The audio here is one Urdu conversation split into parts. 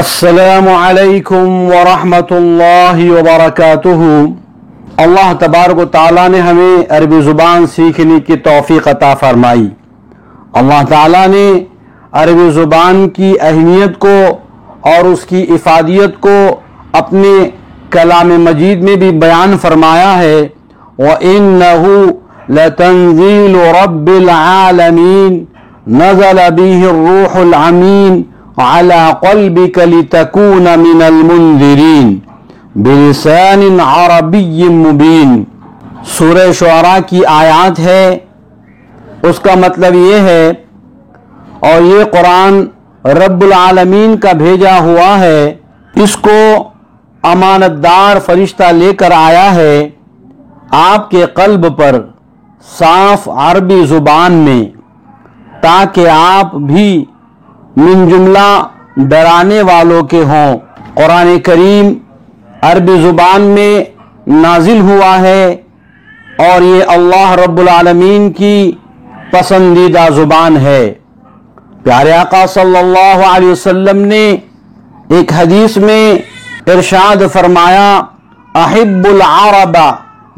السلام علیکم ورحمۃ اللہ وبرکاتہ۔ اللہ تبارک و تعالیٰ نے ہمیں عربی زبان سیکھنے کی توفیق عطا فرمائی۔ اللہ تعالیٰ نے عربی زبان کی اہمیت کو اور اس کی افادیت کو اپنے کلام مجید میں بھی بیان فرمایا ہے۔ وَإِنَّهُ لَتَنزِيلُ رَبِّ الْعَالَمِينَ نَزَلَ بِهِ الرُّوحُ الْأَمِينُ على قلبك لتكون من المنذرين بلسان عربي مبين۔ سورہ شعراء کی آیات ہے، اس کا مطلب یہ ہے، اور یہ قرآن رب العالمین کا بھیجا ہوا ہے، اس کو امانت دار فرشتہ لے کر آیا ہے آپ کے قلب پر صاف عربی زبان میں، تاکہ آپ بھی من جملہ ڈرانے والوں کے ہوں۔ قرآن کریم عربی زبان میں نازل ہوا ہے اور یہ اللہ رب العالمین کی پسندیدہ زبان ہے۔ پیارے آقا صلی اللہ علیہ وسلم نے ایک حدیث میں ارشاد فرمایا، احب العرب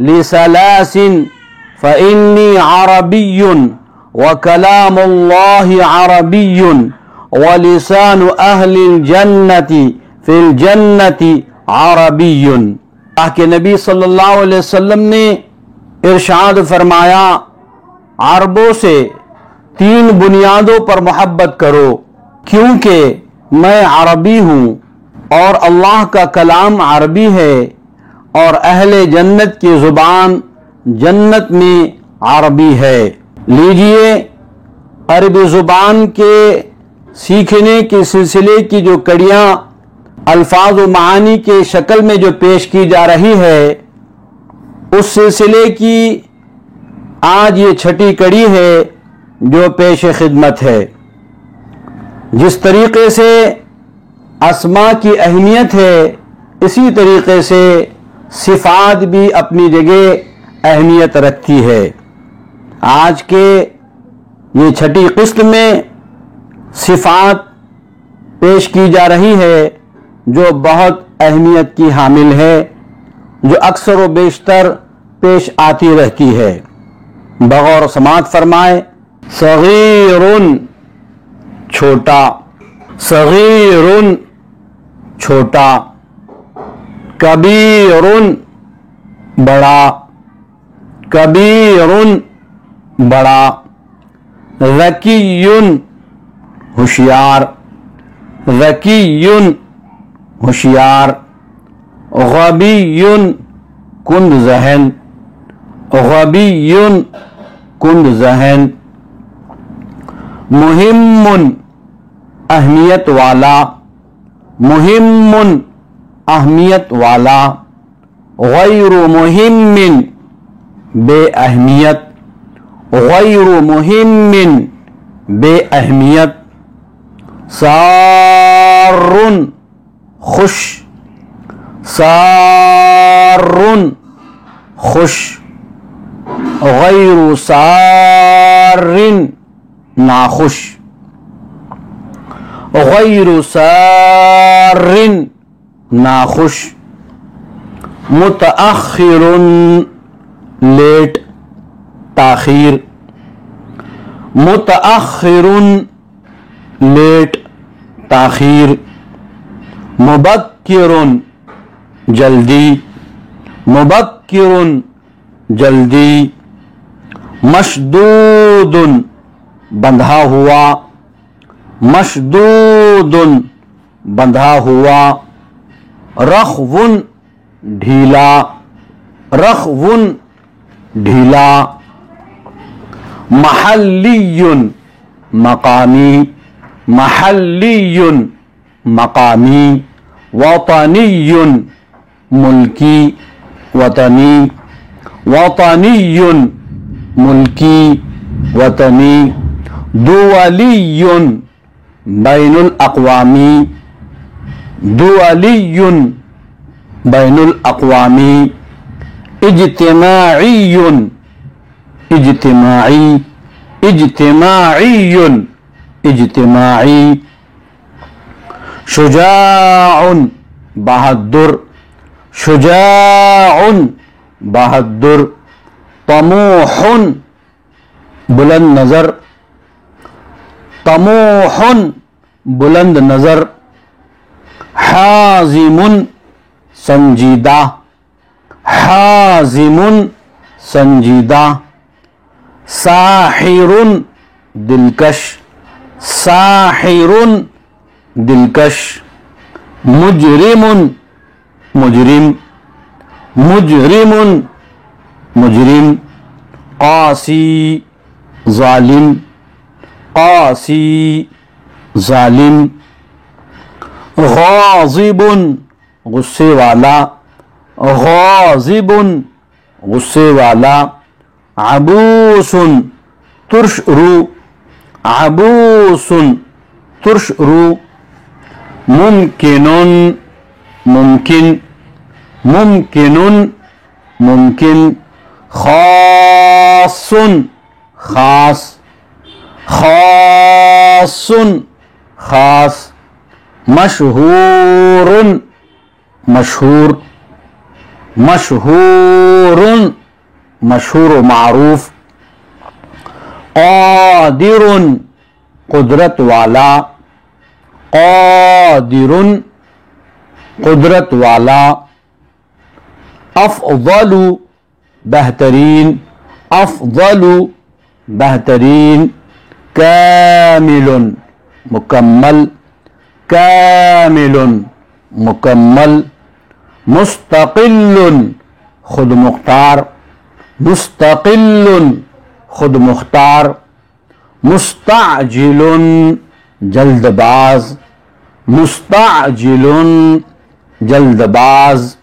لثلاث فإنی عربی وکلام اللہ عربی وَلِسَانُ أَهْلِ الْجَنَّةِ فِي الْجَنَّةِ عَرَبِيٌّ۔ اللہ کے نبی صلی اللہ علیہ وسلم نے ارشاد فرمایا، عربوں سے تین بنیادوں پر محبت کرو، کیونکہ میں عربی ہوں اور اللہ کا کلام عربی ہے، اور اہل جنت کی زبان جنت میں عربی ہے۔ لیجئے عربی زبان کے سیکھنے کے سلسلے کی جو کڑیاں الفاظ و معانی کے شکل میں جو پیش کی جا رہی ہے، اس سلسلے کی آج یہ چھٹی کڑی ہے جو پیش خدمت ہے۔ جس طریقے سے اسماء کی اہمیت ہے، اسی طریقے سے صفات بھی اپنی جگہ اہمیت رکھتی ہے۔ آج کے یہ چھٹی قسط میں صفات پیش کی جا رہی ہے جو بہت اہمیت کی حامل ہے، جو اکثر و بیشتر پیش آتی رہتی ہے۔ بغور سماعت فرمائے، صغیر چھوٹا، صغیر چھوٹا، کبیر بڑا، کبیر بڑا، ذکی ہوشیار، ذکی ہوشیار، غبی کند ذہن، غبی کند ذہن، مہم اہمیت والا، مہم اہمیت والا، غیر مہم بے اہمیت، غیر مہم بے اہمیت، سار خوش، سار خوش، غیر سار ناخوش، غیر سار ناخوش، متأخر لیٹ تاخیر، متأخر لیٹ تاخیر، مبکر جلدی، مبکر جلدی، مشدود بندھا ہوا، مشدود بندھا ہوا، رخو ڈھیلا، رخو ڈھیلا، محلی مقامی، محلی مقامی، وطنی ملکی، وطنی، وطنی ملکی، وطنی، دولی بین الاقوامی، دولی بین الاقوامی، اجتماعی اجتماعی اجتماعی اجتماعی، شجاع بہادر، شجاع بہادر، طموح بلند نظر، طموح بلند نظر، حازم سنجیدہ، حازم سنجیدہ، ساحر دلکش، ساحر دلکش، مجرم مجرم، مجرم مجرم، قاسی ظالم، قاسی ظالم، غاضب غصے والا، غاضب غصے والا، عبوس ترش رو، عبوس ترش رو، ممکن ممکن، ممکن ممکن، خاص خاص، خاص خاص، مشہور مشہور، مشہور مشہور و معروف، قادر قدرت والا، قادر قدرت والا، افضل بہترین، افضل بہترین، کامل مکمل، کامل مکمل، مستقل خود مختار، مستقل خود مختار، مستعجل جلد باز، مستعجل جلد باز،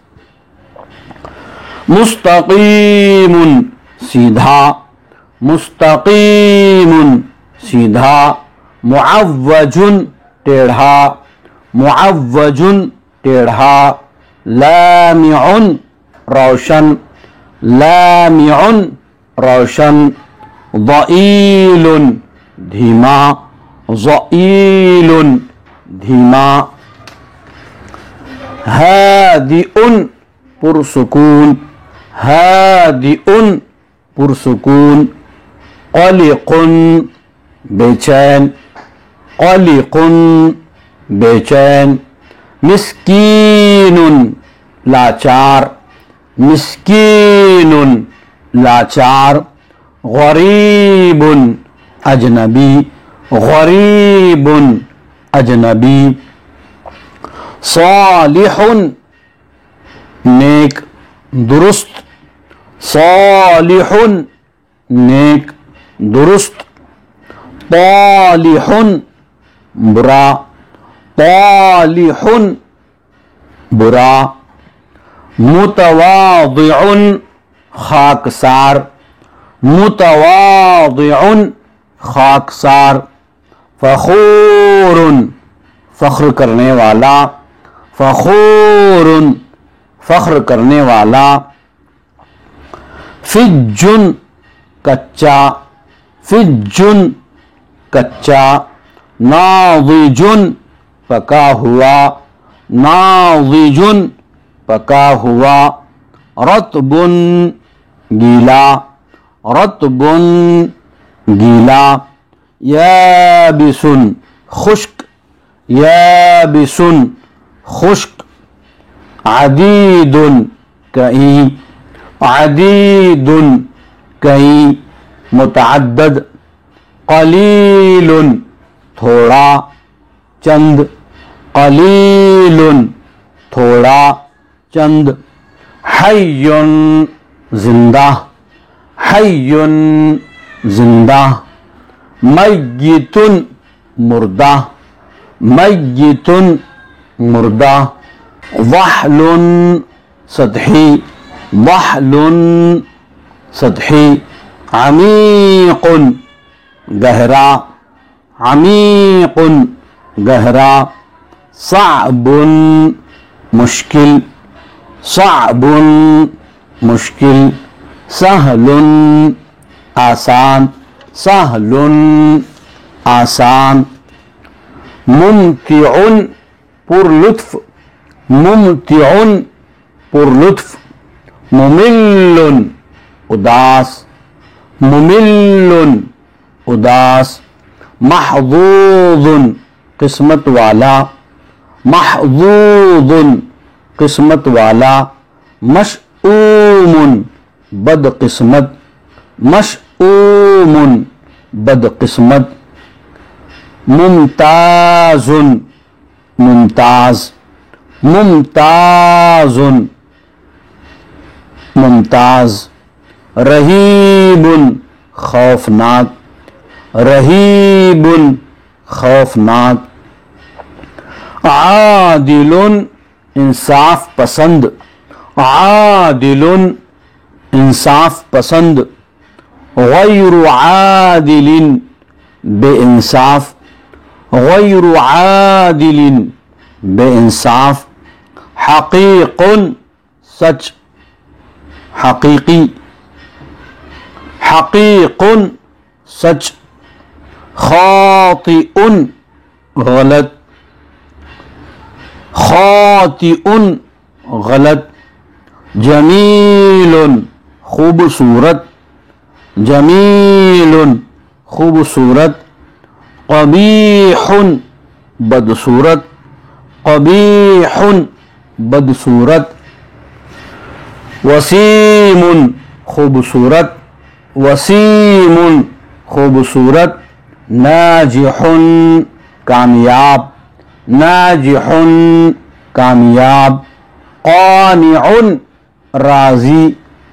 مستقیم سیدھا، مستقیم سیدھا، معوج ٹیڑھا، معوج ٹیڑھا، لامع روشن، لامع روشن، ضئیل دھیما، ضئیل دھیما، ہادئ پرسکون، ہادئ پرسکون، قلق بے چین، قلق بے چین، مسکین لاچار، مسکین لاچار، غریب اجنبی، غریب اجنبی، صالح نیک درست، صالح نیک درست، طالح برا، طالح برا، متواضع خاکسار، متواضع خاکسار، فخور فخر کرنے والا، فخور فخر کرنے والا، فج کچا، فج کچا، ناضج پکا ہوا، ناضج پکا ہوا، رطب گیلا، رطب گیلا، یابس خشک، یابس خشک، عدید کئی، عدید کئی، متعدد، قلیل تھوڑا، چند، قلیل تھوڑا، چند، حی زندہ، حی زندہ، میت مردہ، میت مردہ، وحل سطحی، وحل سطحی، عمیق گہرا، عمیق گہرا، صعب مشکل، صعب مشکل، سہل آسان، سہل آسان، ممتع پر لطف، ممتع پر لطف، ممل اداس، ممل اداس، محظوظ قسمت والا، محظوظ قسمت والا، مشؤوم بد قسمت، مشؤوم بد قسمت، ممتاز ممتاز، ممتاز ممتاز، رہیب خوفناک، رہیب خوفناک، عادل انصاف پسند، عادل انصاف پسند، غیر عادل بے انصاف، غیر عادل بے انصاف، حقیق سچ، حقیقی، حقیق سچ، خاطئ غلط، خاطئ غلط، جمیل خوبصورت، جمیل خوبصورت، قبیح بدصورت، قبیح بدصورت، وسیم خوبصورت، وسیم خوبصورت، ناجح کامیاب، ناجح کامیاب، قانع راضی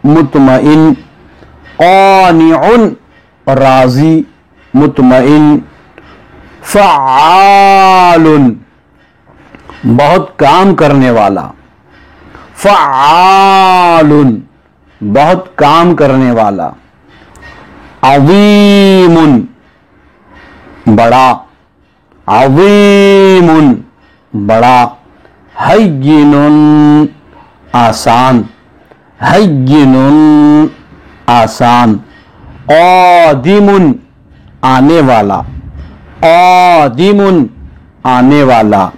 مطمئن، قانع راضی مطمئن، فعال بہت کام کرنے والا، فعال بہت کام کرنے والا، عظیم بڑا، عظیم بڑا، ہین آسان، ہین آسان، قادم آنے والا، قادم آنے والا،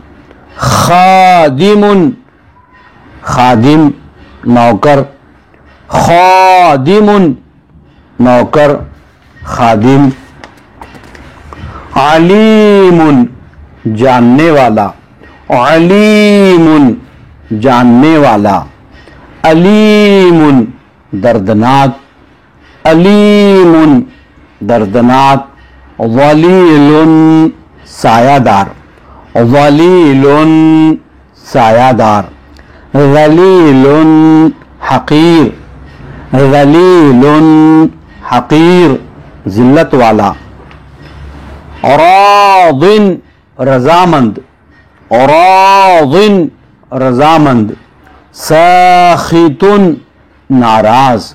خادم خادم نوکر، خادم نوکر، خادم، علیم جاننے والا، علیم جاننے والا، علیم دردناک، علیم دردناک، ظلیل سایہ دار، ظلیل سایہ دار، ذلیل حقیر، ذلیل حقیر ذلت والا، راض رضامند، راض رضامند، ساخط ناراض،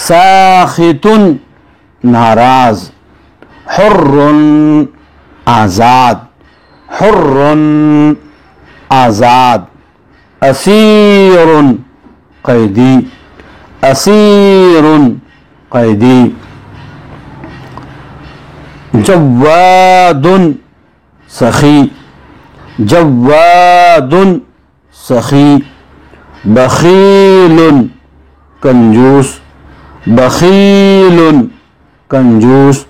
ساخط ناراض، حر آزاد، حر آزاد، اسیر قیدی، اسیر قیدی، جواد سخی، جواد سخی، بخیل کنجوس، بخیل کنجوس،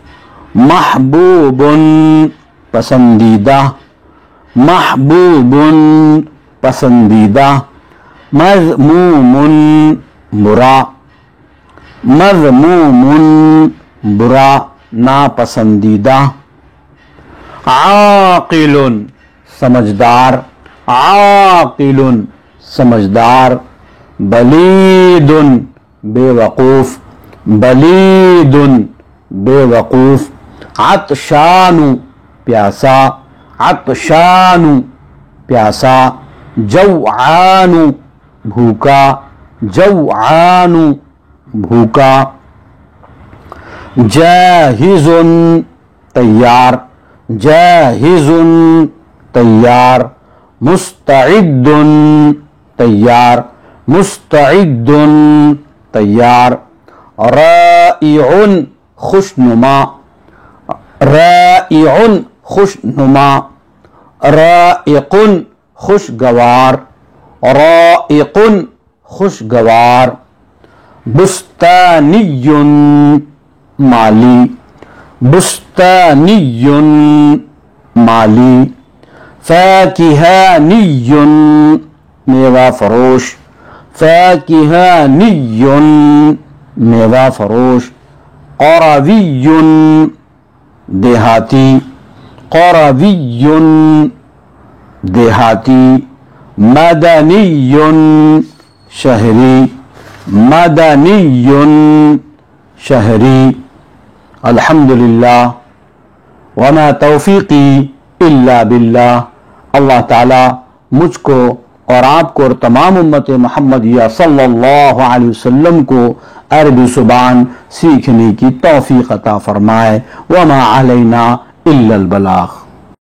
محبوب پسندیدہ، محبوب پسندیدہ، مذموم برا، مذموم برا ناپسندیدہ، عاقل سمجھدار، عاقل سمجھدار، بلید بے وقوف، بلید بے وقوف، عطشان پیاسا، عطشان پیاسا، جوعان بھوکا، جوعان بھوکا، جاہز تیار، جاہز تیار، مستعد تیار، مستعد تیار، رائع خوشنما، رائع خوشنما، رائقن خوشگوار، رائقن خوشگوار، بستانی مالی، بستانی مالی، فاکہانی میوہ فروش، فاکہانی میوہ فروش، قروی دیہاتی، قروی دیہاتی، مدنی شہری، مدنی شہری۔ الحمدللہ وما توفیقی الا باللہ۔ اللہ تعالیٰ مجھ کو اور آپ کو اور تمام امت محمدیہ صلی اللہ علیہ وسلم کو عربی زبان سیکھنے کی توفیق عطا فرمائے۔ وما علینا الا البلاغ۔